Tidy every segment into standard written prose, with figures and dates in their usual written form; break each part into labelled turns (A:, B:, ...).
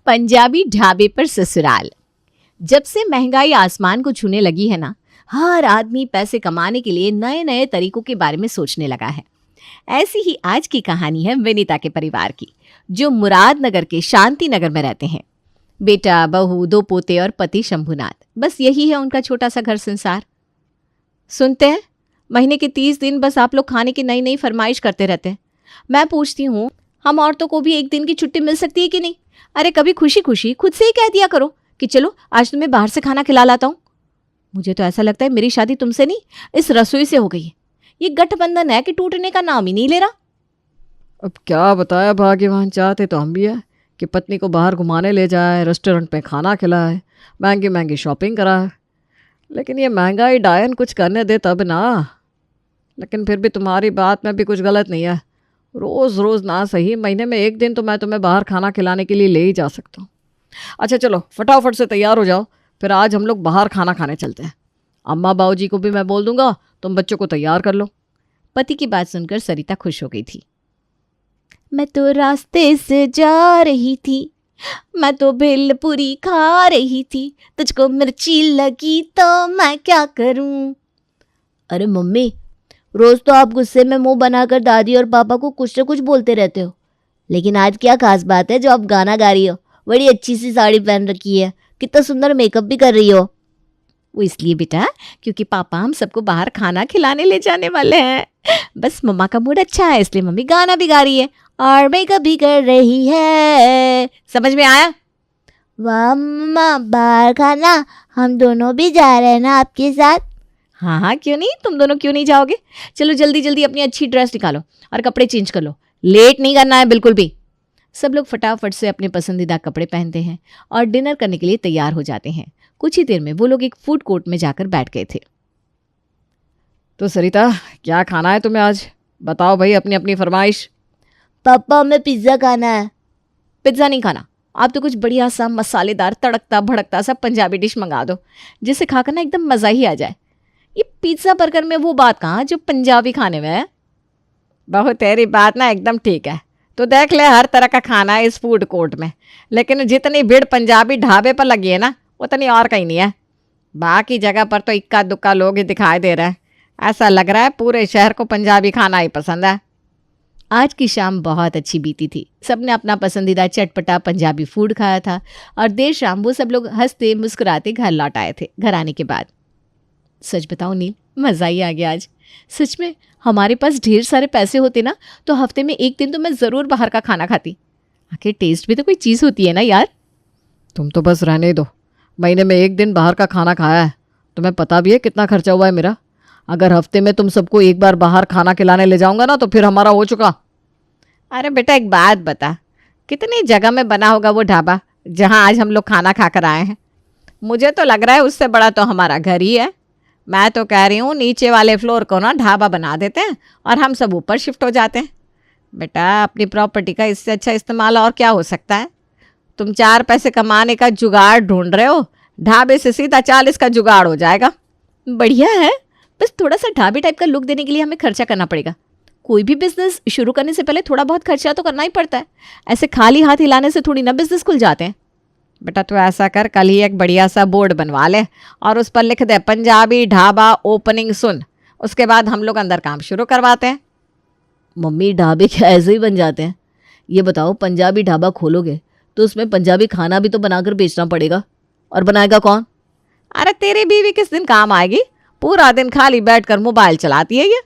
A: पंजाबी ढाबे पर ससुराल। जब से महंगाई आसमान को छूने लगी है ना, हर आदमी पैसे कमाने के लिए नए नए तरीकों के बारे में सोचने लगा है। ऐसी ही आज की कहानी है विनीता के परिवार की, जो मुरादनगर के शांति नगर में रहते हैं। बेटा, बहू, 2 पोते और पति शंभुनाथ, बस यही है उनका छोटा सा घर संसार। सुनते हैं, महीने के 30 दिन बस आप लोग खाने की नई नई फरमाइश करते रहते हैं। मैं पूछती हूँ, हम औरतों को भी एक दिन की छुट्टी मिल सकती है कि नहीं? अरे कभी खुशी खुशी खुद से ही कह दिया करो कि चलो आज तुम्हें बाहर से खाना खिला लाता हूँ। मुझे तो ऐसा लगता है मेरी शादी तुमसे नहीं, इस रसोई से हो गई है। ये गठबंधन है कि टूटने का नाम ही नहीं ले रहा।
B: अब क्या बताया भाग्यवान, चाहते तो हम भी है कि पत्नी को बाहर घुमाने ले जाए, रेस्टोरेंट में खाना खिलाए, महंगी महंगी शॉपिंग कराए, लेकिन ये महंगाई डायन कुछ करने दे तब ना। लेकिन फिर भी तुम्हारी बात में भी कुछ गलत नहीं है। रोज़ रोज़ ना सही, महीने में एक दिन तो मैं तुम्हें बाहर खाना खिलाने के लिए ले ही जा सकता हूँ। अच्छा चलो फटाफट से तैयार हो जाओ, फिर आज हम लोग बाहर खाना खाने चलते हैं। अम्मा बाबूजी को भी मैं बोल दूंगा, तुम बच्चों को तैयार कर लो।
A: पति की बात सुनकर सरिता खुश हो गई थी। मैं तो रास्ते से जा रही थी, मैं तो भेलपूरी खा रही थी, तुझको मिर्ची लगी तो मैं क्या करूं।
C: अरे मम्मी, रोज तो आप गुस्से में मुंह बनाकर दादी और पापा को कुछ न कुछ बोलते रहते हो, लेकिन आज क्या खास बात है जो आप गाना गा रही हो? बड़ी अच्छी सी साड़ी पहन रखी है, कितना सुंदर मेकअप भी कर रही हो।
A: वो इसलिए बेटा, क्योंकि पापा हम सबको बाहर खाना खिलाने ले जाने वाले हैं। बस मम्मा का मूड अच्छा है, इसलिए मम्मी गाना भी गा रही है और मेकअप भी कर रही है। समझ में आया?
C: वाह मम्मा, बाहर खाना हम दोनों भी जा रहे हैं ना आपके साथ?
A: हाँ हाँ, क्यों नहीं, तुम दोनों क्यों नहीं जाओगे? चलो जल्दी जल्दी अपनी अच्छी ड्रेस निकालो और कपड़े चेंज कर लो, लेट नहीं करना है बिल्कुल भी। सब लोग फटाफट से अपने पसंदीदा कपड़े पहनते हैं और डिनर करने के लिए तैयार हो जाते हैं। कुछ ही देर में वो लोग एक फूड कोर्ट में जाकर बैठ गए थे।
B: तो सरिता, क्या खाना है तुम्हें आज? बताओ भाई अपनी अपनी फरमाइश।
C: पापा, हमें पिज्ज़ा खाना है।
A: पिज्ज़ा नहीं खाना, आप तो कुछ बढ़िया सा मसालेदार तड़कता भड़कता सा पंजाबी डिश मंगा दो, जिसे खाकर ना एकदम मज़ा ही आ जाए। ये पिज्ज़ा बर्गर में वो बात कहाँ जो पंजाबी खाने में है।
B: बहुत तेरी बात ना एकदम ठीक है। तो देख ले, हर तरह का खाना है इस फूड कोर्ट में, लेकिन जितनी भीड़ पंजाबी ढाबे पर लगी है ना, उतनी और कहीं नहीं है। बाकी जगह पर तो इक्का दुक्का लोग ही दिखाई दे रहे हैं। ऐसा लग रहा है पूरे शहर को पंजाबी खाना ही पसंद है।
A: आज की शाम बहुत अच्छी बीती थी। सबने अपना पसंदीदा चटपटा पंजाबी फूड खाया था और देर शाम वो सब लोग हंसते मुस्कुराते घर लौट आए थे। घर आने के बाद सच बताओ नील, मज़ा ही आ गया आज। सच में हमारे पास ढेर सारे पैसे होते ना, तो हफ्ते में एक दिन तो मैं ज़रूर बाहर का खाना खाती। आखिर टेस्ट भी तो कोई चीज़ होती है ना यार।
B: तुम तो बस रहने दो, महीने में एक दिन बाहर का खाना खाया है, तुम्हें पता भी है कितना खर्चा हुआ है मेरा। अगर हफ्ते में तुम सबको एक बार बाहर खाना खिलाने ले जाऊंगा ना, तो फिर हमारा हो चुका।
A: अरे बेटा, एक बात बता, कितनी जगह में बना होगा वो ढाबा जहाँ आज हम लोग खाना खाकर आए हैं? मुझे तो लग रहा है उससे बड़ा तो हमारा घर ही है। मैं तो कह रही हूँ नीचे वाले फ्लोर को ना ढाबा बना देते हैं और हम सब ऊपर शिफ्ट हो जाते हैं। बेटा, अपनी प्रॉपर्टी का इससे अच्छा इस्तेमाल और क्या हो सकता है? तुम 4 पैसे कमाने का जुगाड़ ढूंढ रहे हो, ढाबे से सीधा 40 का जुगाड़ हो जाएगा। बढ़िया है, बस थोड़ा सा ढाबे टाइप का लुक देने के लिए हमें खर्चा करना पड़ेगा। कोई भी बिजनेस शुरू करने से पहले थोड़ा बहुत खर्चा तो करना ही पड़ता है। ऐसे खाली हाथ हिलाने से थोड़ी ना बिजनेस खुल जाते हैं।
B: बेटा तू ऐसा कर, कल ही एक बढ़िया सा बोर्ड बनवा ले और उस पर लिख दे पंजाबी ढाबा ओपनिंग सुन। उसके बाद हम लोग अंदर काम शुरू करवाते हैं।
C: मम्मी, ढाबे क्या ऐसे ही बन जाते हैं? ये बताओ, पंजाबी ढाबा खोलोगे तो उसमें पंजाबी खाना भी तो बनाकर बेचना पड़ेगा, और बनाएगा कौन?
B: अरे तेरी बीवी किस दिन काम आएगी? पूरा दिन खाली बैठकर मोबाइल चलाती है ये।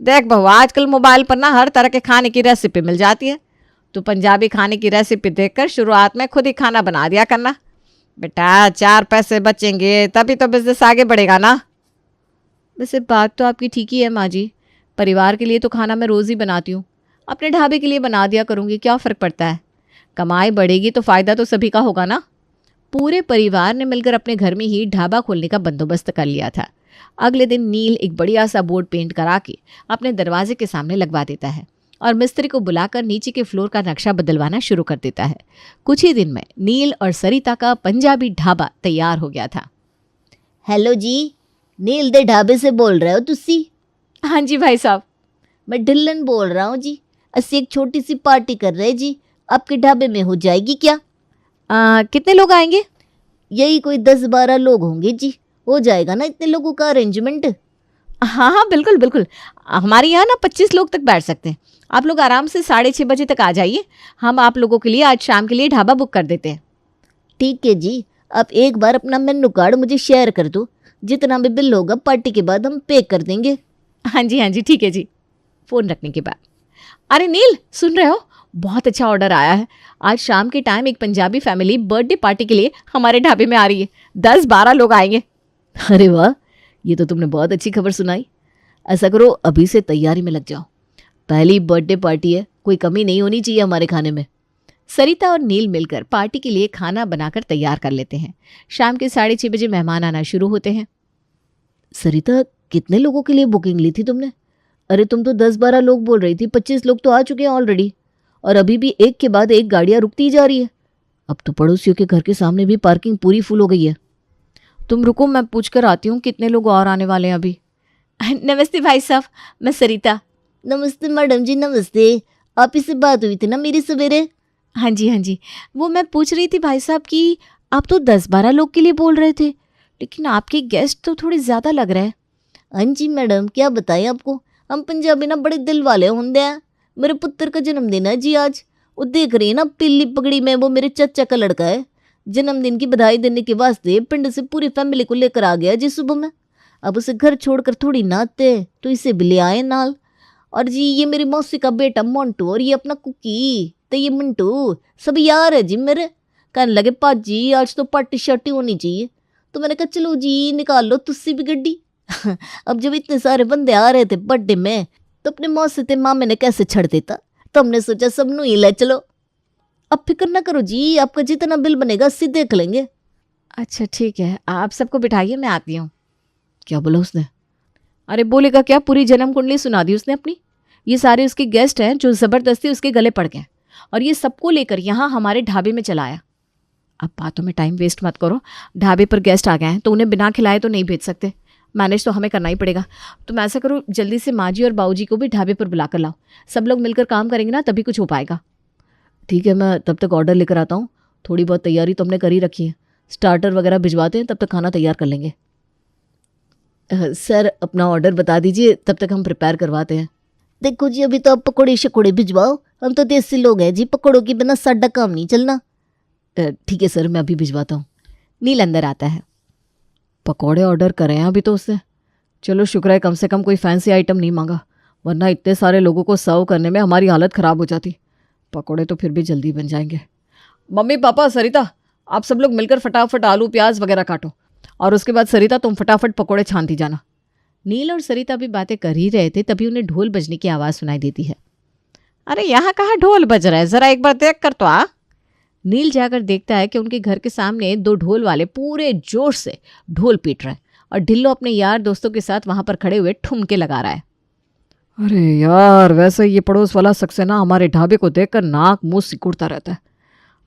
B: देख बहू, आजकल मोबाइल पर ना हर तरह के खाने की रेसिपी मिल जाती है। तो पंजाबी खाने की रेसिपी देखकर शुरुआत में खुद ही खाना बना दिया करना। बेटा 4 पैसे बचेंगे तभी तो बिजनेस आगे बढ़ेगा ना।
A: वैसे बात तो आपकी ठीक ही है माँ जी, परिवार के लिए तो खाना मैं रोज़ ही बनाती हूँ, अपने ढाबे के लिए बना दिया करूँगी, क्या फ़र्क पड़ता है? कमाई बढ़ेगी तो फ़ायदा तो सभी का होगा ना। पूरे परिवार ने मिलकर अपने घर में ही ढाबा खोलने का बंदोबस्त कर लिया था। अगले दिन नील एक बढ़िया सा बोर्ड पेंट करा के अपने दरवाजे के सामने लगवा देता है और मिस्त्री को बुलाकर नीचे के फ्लोर का नक्शा बदलवाना शुरू कर देता है। कुछ ही दिन में नील और सरिता का पंजाबी ढाबा तैयार हो गया था।
C: हेलो जी, नील दे ढाबे से बोल रहे हो तुसी?
A: हाँ जी भाई साहब।
C: मैं ढिल्लन बोल रहा हूँ जी। असी एक छोटी सी पार्टी कर रहे जी, आपके ढाबे में हो जाएगी क्या?
A: कितने लोग आएंगे?
C: यही कोई 10-12 लोग होंगे जी। हो जाएगा ना इतने लोगों का अरेंजमेंट?
A: हाँ हाँ, बिल्कुल बिल्कुल। हमारे यहाँ ना 25 लोग तक बैठ सकते हैं। आप लोग आराम से 6:30 बजे तक आ जाइए। हम आप लोगों के लिए आज शाम के लिए ढाबा बुक कर देते हैं।
C: ठीक है जी, आप एक बार अपना मेन्यू कार्ड मुझे शेयर कर दो। जितना भी बिल होगा पार्टी के बाद हम पे कर देंगे।
A: हाँ जी, ठीक है जी। फ़ोन रखने के बाद, अरे नील, सुन रहे हो? बहुत अच्छा ऑर्डर आया है। आज शाम के टाइम एक पंजाबी फैमिली बर्थडे पार्टी के लिए हमारे ढाबे में आ रही है। 10-12 लोग आएंगे।
C: अरे वाह, ये तो तुमने बहुत अच्छी खबर सुनाई। ऐसा करो, अभी से तैयारी में लग जाओ। पहली बर्थडे पार्टी है, कोई कमी नहीं होनी चाहिए हमारे खाने में।
A: सरिता और नील मिलकर पार्टी के लिए खाना बनाकर तैयार कर लेते हैं। शाम के 6:30 बजे मेहमान आना शुरू होते हैं।
C: सरिता, कितने लोगों के लिए बुकिंग ली थी तुमने? अरे तुम तो 10-12 लोग बोल रही थी, 25 लोग तो आ चुके हैं ऑलरेडी। और अभी भी एक के बाद एक गाड़ियां रुकती ही जा रही है। अब तो पड़ोसियों के घर के सामने भी पार्किंग पूरी फुल हो गई है।
B: तुम रुको, मैं पूछ कर आती हूँ कितने लोग और आने वाले हैं अभी।
A: नमस्ते भाई साहब, मैं सरिता।
C: नमस्ते मैडम जी, नमस्ते। आप ही से बात हुई थी ना मेरी सवेरे?
A: हाँ जी, वो मैं पूछ रही थी भाई साहब कि आप तो 10-12 लोग के लिए बोल रहे थे, लेकिन आपके गेस्ट तो थोड़े ज़्यादा लग रहे हैं।
C: हाँ जी मैडम, क्या बताएं आपको, हम पंजाबी ना बड़े दिल वाले होंगे हैं। मेरे पुत्र का जन्मदिन है जी आज। वो देख रही है ना, पीली पगड़ी में वो मेरे चाचा का लड़का है। जन्मदिन की बधाई देने के वास्ते पिंड से पूरी फैमिली को लेकर आ गया जी सुबह में। अब उसे घर छोड़कर थोड़ी ना आते, तो इसे भी ले आए नाल। और जी ये मेरी मौसी का बेटा मोंटू, और ये अपना कुकी, तो ये मिंटू, सब यार है जी मेरे। कहने लगे पाजी आज तो पार्टी शार्टी होनी चाहिए। तो मैंने कहा चलो जी, निकाल लो तुस्सी भी गड्डी। अब जब इतने सारे बंदे आ रहे थे बर्थडे में, तो अपने मौसी ते मामे ने कैसे छड़ देता। तो हमने सोचा सबनू ही ले चलो। अब फिक्र ना करो जी, आपका जितना बिल बनेगा उससे देख लेंगे।
A: अच्छा ठीक है, आप सबको बिठाइए, मैं आती हूँ।
C: क्या बोला उसने?
A: अरे बोलेगा क्या, पूरी जन्म कुंडली सुना दी उसने अपनी। ये सारे उसके गेस्ट हैं जो ज़बरदस्ती उसके गले पड़ गए, और ये सबको लेकर यहाँ हमारे ढाबे में चला आया। अब बातों में टाइम वेस्ट मत करो। ढाबे पर गेस्ट आ गए हैं तो उन्हें बिना खिलाए तो नहीं भेज सकते। मैनेज तो हमें करना ही पड़ेगा। तुम ऐसा करो, जल्दी से माँ जी और बाऊ जी को भी ढाबे पर बुला कर लाओ। सब लोग मिलकर काम करेंगे ना, तभी कुछ हो पाएगा।
C: ठीक है, मैं तब तक ऑर्डर लेकर आता हूँ। थोड़ी बहुत तैयारी तो हमने कर ही रखी है। स्टार्टर वगैरह भिजवाते हैं, तब तक खाना तैयार कर लेंगे। सर अपना ऑर्डर बता दीजिए, तब तक हम प्रिपेयर करवाते हैं। देखो जी, अभी तो आप पकौड़े शकोड़े भिजवाओ। हम तो देसी लोग हैं जी, पकौड़ों के बिना साडा काम नहीं चलना। ठीक है सर, मैं अभी भिजवाता हूँ।
A: नील अंदर आता है।
B: पकौड़े ऑर्डर करे हैं अभी तो उससे। चलो शुक्र है कम से कम कोई फैंसी आइटम नहीं मांगा, वरना इतने सारे लोगों को सर्व करने में हमारी हालत ख़राब हो जाती। पकौड़े तो फिर भी जल्दी बन जाएंगे। मम्मी पापा सरिता, आप सब लोग मिलकर फटाफट आलू प्याज वगैरह काटो, और उसके बाद सरिता तुम फटाफट पकौड़े छानती जाना।
A: नील और सरिता भी बातें कर ही रहे थे, तभी उन्हें ढोल बजने की आवाज़ सुनाई देती है। अरे यहाँ कहाँ ढोल बज रहा है, ज़रा एक बार देख कर तो आ। नील जाकर देखता है कि उनके घर के सामने 2 ढोल वाले पूरे जोश से ढोल पीट रहे हैं, और ढिल्लो अपने यार दोस्तों के साथ वहां पर खड़े हुए ठुमके लगा रहा है।
B: अरे यार, वैसे ये पड़ोस वाला सक्सेना हमारे ढाबे को देखकर नाक मुंह सिकुड़ता रहता है।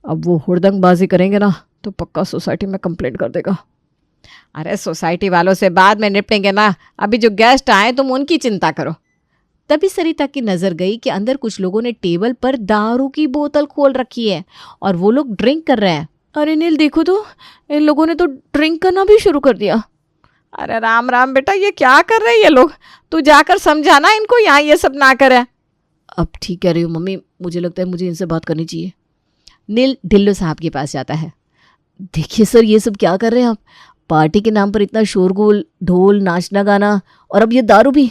B: अब वो हुड़दंगबाजी करेंगे ना तो पक्का सोसाइटी में कंप्लेंट कर देगा।
A: अरे सोसाइटी वालों से बाद में निपटेंगे ना, अभी जो गेस्ट आए तुम उनकी चिंता करो। तभी सरिता की नजर गई कि अंदर कुछ लोगों ने टेबल पर दारू की बोतल खोल रखी है और वो लोग ड्रिंक कर रहे हैं।
B: अरे नील देखो तो, इन लोगों ने तो ड्रिंक करना भी शुरू कर दिया।
A: अरे राम राम बेटा, ये क्या कर रहे हैं ये लोग? तू जाकर समझाना इनको, यहाँ ये सब ना करे।
C: अब ठीक कह रही हो मम्मी, मुझे लगता है मुझे इनसे बात करनी चाहिए।
A: नील ढिल्लो साहब के पास जाता है।
C: देखिए सर, ये सब क्या कर रहे हैं आप? पार्टी के नाम पर इतना शोरगुल, ढोल, नाचना गाना, और अब ये दारू भी।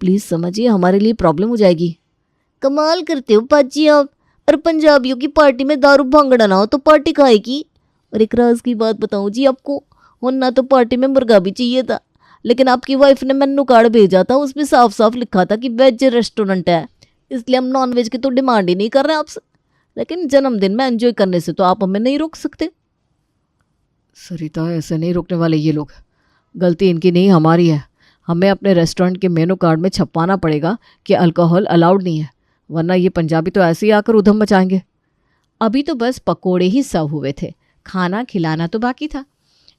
C: प्लीज़ समझिए, हमारे लिए प्रॉब्लम हो जाएगी। कमाल करते हो पाजी आप। और पंजाबियों की पार्टी में दारू भांगड़ा ना हो तो पार्टी काहे की? और एक राज की बात बताऊं जी आपको, वरना तो पार्टी में मुर्गा भी चाहिए था, लेकिन आपकी वाइफ ने मेनू कार्ड भेजा था, उसमें साफ साफ लिखा था कि वेज रेस्टोरेंट है, इसलिए हम नॉन वेज की तो डिमांड ही नहीं कर रहे आपसे। लेकिन जन्मदिन में एंजॉय करने से तो आप हमें नहीं रोक सकते।
B: सरिता, ऐसे नहीं रोकने वाले ये लोग। गलती इनकी नहीं, हमारी है। हमें अपने रेस्टोरेंट के मेनू कार्ड में छपवाना पड़ेगा कि अल्कोहल अलाउड नहीं है, वरना ये पंजाबी तो ऐसे ही आकर उधम मचाएंगे।
A: अभी तो बस पकोड़े ही सर्व हुए थे, खाना खिलाना तो बाकी था।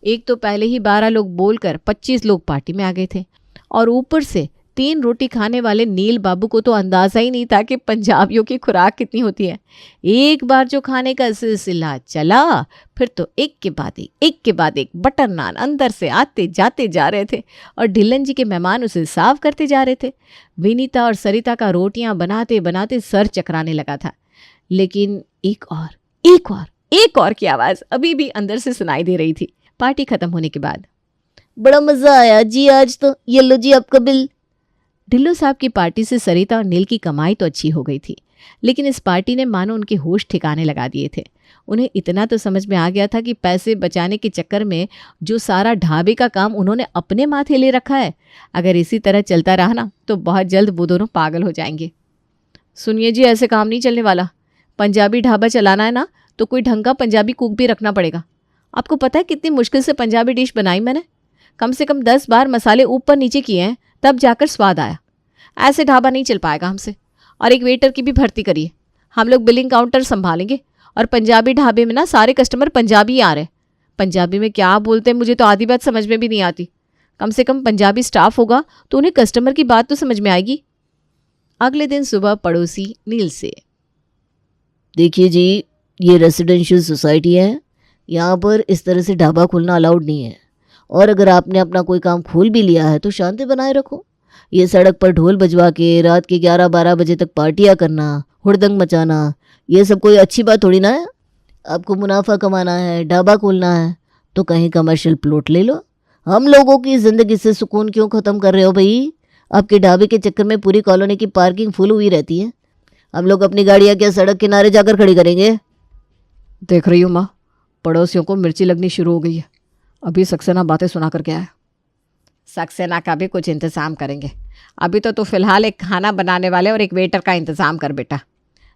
A: एक तो पहले ही 12 लोग बोलकर 25 लोग पार्टी में आ गए थे, और ऊपर से 3 रोटी खाने वाले नील बाबू को तो अंदाजा ही नहीं था कि पंजाबियों की खुराक कितनी होती है। एक बार जो खाने का सिलसिला चला, फिर तो एक के बाद एक बटर नान अंदर से आते जाते जा रहे थे और ढिल्लन जी के मेहमान उसे साफ करते जा रहे थे। विनीता और सरिता का रोटियां बनाते बनाते सर चकराने लगा था, लेकिन एक और की आवाज़ अभी भी अंदर से सुनाई दे रही थी। पार्टी खत्म होने के बाद,
C: बड़ा मज़ा आया जी आज तो, ये लो जी आपका बिल।
A: ढिल्लो साहब की पार्टी से सरिता और नील की कमाई तो अच्छी हो गई थी, लेकिन इस पार्टी ने मानो उनके होश ठिकाने लगा दिए थे। उन्हें इतना तो समझ में आ गया था कि पैसे बचाने के चक्कर में जो सारा ढाबे का काम उन्होंने अपने माथे ले रखा है, अगर इसी तरह चलता रहा ना तो बहुत जल्द वो दोनों पागल हो जाएंगे। सुनिए जी, ऐसे काम नहीं चलने वाला। पंजाबी ढाबा चलाना है ना तो कोई ढंग का पंजाबी कुक भी रखना पड़ेगा। आपको पता है कितनी मुश्किल से पंजाबी डिश बनाई मैंने, कम से कम 10 बार मसाले ऊपर नीचे किए हैं तब जाकर स्वाद आया। ऐसे ढाबा नहीं चल पाएगा हमसे। और एक वेटर की भी भर्ती करिए, हम लोग बिलिंग काउंटर संभालेंगे। और पंजाबी ढाबे में ना सारे कस्टमर पंजाबी ही आ रहे हैं। पंजाबी में क्या बोलते हैं मुझे तो आधी बात समझ में भी नहीं आती। कम से कम पंजाबी स्टाफ होगा तो उन्हें कस्टमर की बात तो समझ में आएगी। अगले दिन सुबह पड़ोसी नील से,
C: देखिए जी, ये रेसिडेंशियल सोसाइटी है, यहाँ पर इस तरह से ढाबा खोलना अलाउड नहीं है। और अगर आपने अपना कोई काम खोल भी लिया है तो शांति बनाए रखो। ये सड़क पर ढोल बजवा के रात के 11-12 बजे तक पार्टियाँ करना, हुड़दंग मचाना, ये सब कोई अच्छी बात थोड़ी ना है। आपको मुनाफा कमाना है, ढाबा खोलना है तो कहीं कमर्शियल प्लॉट ले लो। हम लोगों की ज़िंदगी से सुकून क्यों ख़त्म कर रहे हो भाई? आपके ढाबे के चक्कर में पूरी कॉलोनी की पार्किंग फुल हुई रहती है। हम लोग अपनी गाड़ियाँ क्या सड़क किनारे जाकर खड़ी करेंगे?
B: देख रही हूँ माँ, पड़ोसियों को मिर्ची लगनी शुरू हो गई है। अभी सक्सेना बातें सुना कर गया है।
A: सक्सेना का भी कुछ इंतज़ाम करेंगे। अभी तो फिलहाल एक खाना बनाने वाले और एक वेटर का इंतज़ाम कर बेटा।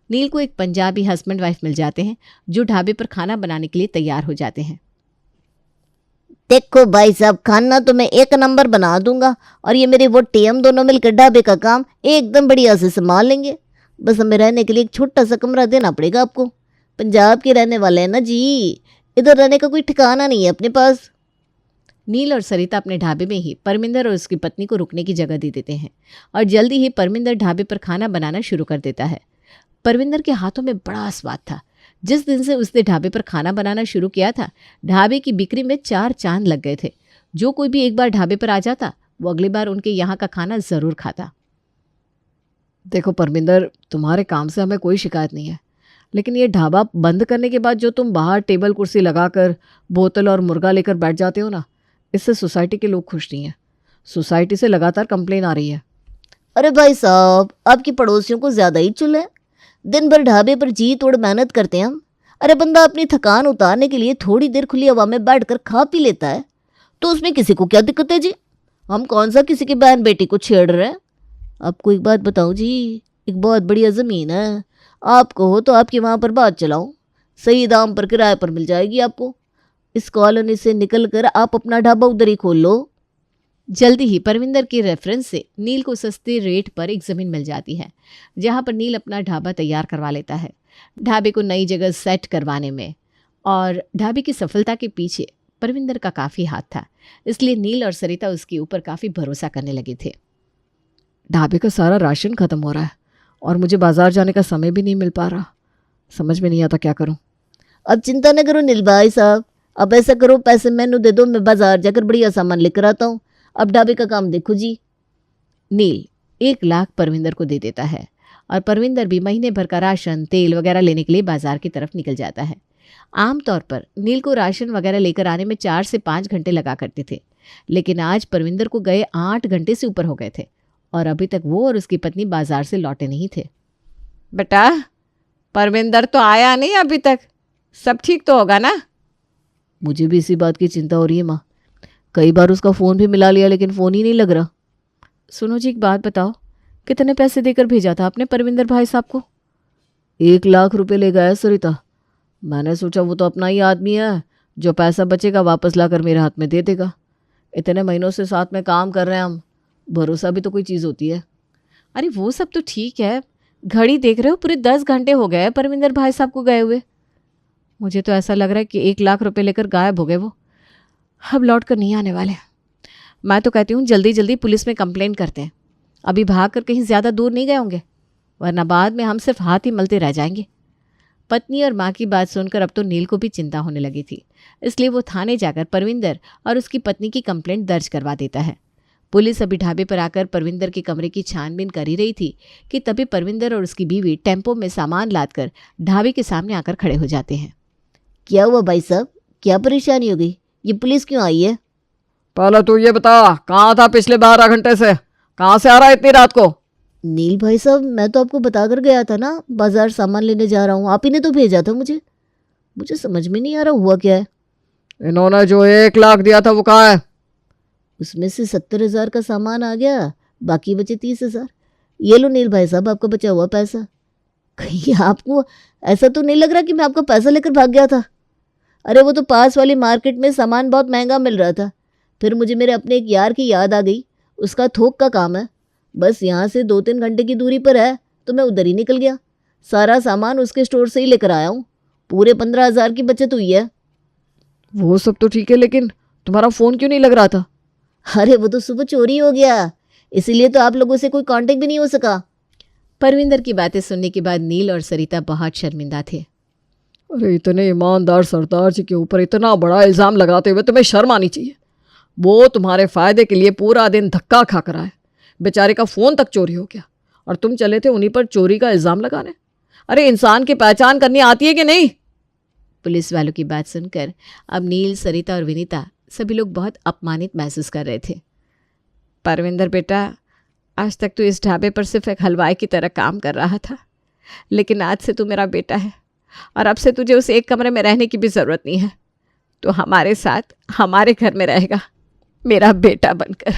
A: नील को एक पंजाबी हस्बैंड वाइफ मिल जाते हैं जो ढाबे पर खाना बनाने के लिए तैयार हो जाते हैं।
C: देखो भाई साहब, खाना तो मैं एक नंबर बना दूंगा और ये मेरे वो टीएम दोनों मिलकर ढाबे का काम एकदम बढ़िया से संभाल लेंगे। बस हमें रहने के लिए एक छोटा सा कमरा देना पड़ेगा आपको। पंजाब के रहने वाले हैं ना जी, इधर रहने का कोई ठिकाना नहीं है अपने पास।
A: नील और सरिता अपने ढाबे में ही परमिंदर और उसकी पत्नी को रुकने की जगह दे देते हैं और जल्दी ही परमिंदर ढाबे पर खाना बनाना शुरू कर देता है। परमिंदर के हाथों में बड़ा स्वाद था। जिस दिन से उसने ढाबे पर खाना बनाना शुरू किया था, ढाबे की बिक्री में 4 चांद लग गए थे। जो कोई भी एक बार ढाबे पर आ जाता वो अगली बार उनके यहाँ का खाना ज़रूर खाता।
B: देखो परमिंदर, तुम्हारे काम से हमें कोई शिकायत नहीं है, लेकिन ये ढाबा बंद करने के बाद जो तुम बाहर टेबल कुर्सी लगाकर बोतल और मुर्गा लेकर बैठ जाते हो ना, इससे सोसाइटी के लोग खुश नहीं हैं। सोसाइटी से लगातार कंप्लेन आ रही है।
C: अरे भाई साहब, आपकी पड़ोसियों को ज़्यादा ही चुल है। दिन भर ढाबे पर जी तोड़ मेहनत करते हैं हम। अरे बंदा अपनी थकान उतारने के लिए थोड़ी देर खुली हवा में बैठकर खा पी लेता है तो उसमें किसी को क्या दिक्कत है जी? हम कौन सा किसी की बहन बेटी को छेड़ रहे हैं? आपको एक बात बताऊं जी, एक बहुत बढ़िया ज़मीन है, आपको हो तो आपके वहाँ पर बात चलाऊं, सही दाम पर किराए पर मिल जाएगी आपको। इस कॉलोनी से निकल कर आप अपना ढाबा उधर ही खोल लो।
A: जल्दी ही परमिंदर के रेफरेंस से नील को सस्ते रेट पर एक ज़मीन मिल जाती है, जहां पर नील अपना ढाबा तैयार करवा लेता है। ढाबे को नई जगह सेट करवाने में और ढाबे की सफलता के पीछे परमिंदर का काफ़ी हाथ था, इसलिए नील और सरिता उसके ऊपर काफ़ी भरोसा करने लगे थे।
B: ढाबे का सारा राशन ख़त्म हो रहा है और मुझे बाजार जाने का समय भी नहीं मिल पा रहा। समझ में नहीं आता क्या करूं।
C: अब चिंता न करो नील भाई साहब, अब ऐसा करो, पैसे मैनू दे दो, मैं बाजार जाकर बढ़िया सामान लेकर आता हूँ। अब ढाबे का काम देखो जी।
A: नील 1 लाख परमिंदर को दे देता है और परमिंदर भी महीने भर का राशन तेल वगैरह लेने के लिए बाजार की तरफ निकल जाता है। आमतौर पर नील को राशन वगैरह लेकर आने में 4 से 5 घंटे लगा करते थे, लेकिन आज परमिंदर को गए 8 घंटे से ऊपर हो गए थे और अभी तक वो और उसकी पत्नी बाजार से लौटे नहीं थे। बेटा, परमिंदर तो आया नहीं अभी तक, सब ठीक तो होगा ना?
C: मुझे भी इसी बात की चिंता हो रही है माँ। कई बार उसका फ़ोन भी मिला लिया लेकिन फ़ोन ही नहीं लग रहा।
A: सुनो जी, एक बात बताओ, कितने पैसे देकर भेजा था आपने परमिंदर भाई साहब को?
C: 1 लाख रुपए ले गया है सरिता। मैंने सोचा वो तो अपना ही आदमी है, जो पैसा बचेगा वापस लाकर मेरे हाथ में दे देगा। इतने महीनों से साथ में काम कर रहे हैं हम, भरोसा भी तो कोई चीज़ होती है।
A: अरे वो सब तो ठीक है, घड़ी देख रहे हो, पूरे 10 घंटे हो गए परमिंदर भाई साहब को गए हुए। मुझे तो ऐसा लग रहा है कि 1 लाख रुपए लेकर गायब हो गए वो, अब लौट कर नहीं आने वाले। मैं तो कहती हूँ जल्दी जल्दी पुलिस में कंप्लेंट करते हैं। अभी भाग कर कहीं ज़्यादा दूर नहीं गए होंगे, वरना बाद में हम सिर्फ हाथ ही मलते रह जाएंगे। पत्नी और माँ की बात सुनकर अब तो नील को भी चिंता होने लगी थी, इसलिए वो थाने जाकर परविंदर और उसकी पत्नी की कंप्लेंट दर्ज करवा देता है। पुलिस अभी ढाबे पर आकर परविंदर के कमरे की छानबीन कर ही रही थी कि तभी परविंदर और उसकी बीवी टेम्पो में सामान लादकर ढाबे के सामने आकर खड़े हो जाते हैं।
C: क्या हुआ भाई साहब, क्या परेशानी हो गई? ये पुलिस क्यों आई है?
B: पहले तू ये बता, कहाँ था पिछले 12 घंटे से? कहाँ से आ रहा है इतनी रात को?
C: नील भाई साहब, मैं तो आपको बताकर गया था ना, बाजार सामान लेने जा रहा हूँ। आप ही ने तो भेजा था मुझे समझ में नहीं आ रहा हुआ क्या है।
B: इन्होंने जो 1 लाख दिया था वो कहाँ है?
C: उसमें से 70,000 का सामान आ गया, बाकी बचे 30,000। ये लो नील भाई साहब, आपका बचा हुआ पैसा। कहीं आपको ऐसा तो नहीं लग रहा कि मैं आपका पैसा लेकर भाग गया था? अरे वो तो पास वाली मार्केट में सामान बहुत महंगा मिल रहा था, फिर मुझे मेरे अपने एक यार की याद आ गई, उसका थोक का काम है, बस यहाँ से 2-3 घंटे की दूरी पर है, तो मैं उधर ही निकल गया। सारा सामान उसके स्टोर से ही लेकर आया हूँ, पूरे 15,000 की बचत हुई है।
B: वो सब तो ठीक है, लेकिन तुम्हारा फ़ोन क्यों नहीं लग रहा था?
C: अरे वो तो सुबह चोरी हो गया, इसीलिए तो आप लोगों से कोई कांटेक्ट भी नहीं हो सका।
A: परविंदर की बातें सुनने के बाद नील और सरिता बहुत शर्मिंदा थे।
B: अरे इतने ईमानदार सरदार जी के ऊपर इतना बड़ा इल्ज़ाम लगाते हुए तुम्हें शर्म आनी चाहिए। वो तुम्हारे फ़ायदे के लिए पूरा दिन धक्का खा कर आए, बेचारे का फ़ोन तक चोरी हो गया और तुम चले थे उन्हीं पर चोरी का इल्ज़ाम लगाने। अरे इंसान की पहचान करनी आती है कि नहीं?
A: पुलिस वालों की बात सुनकर अब नील, सरिता और विनीता सभी लोग बहुत अपमानित महसूस कर रहे थे। परविंदर बेटा, आज तक तू इस ढाबे पर सिर्फ एक हलवाई की तरह काम कर रहा था, लेकिन आज से तू मेरा बेटा है और अब से तुझे उस एक कमरे में रहने की भी ज़रूरत नहीं है। तो हमारे साथ हमारे घर में रहेगा, मेरा बेटा बनकर।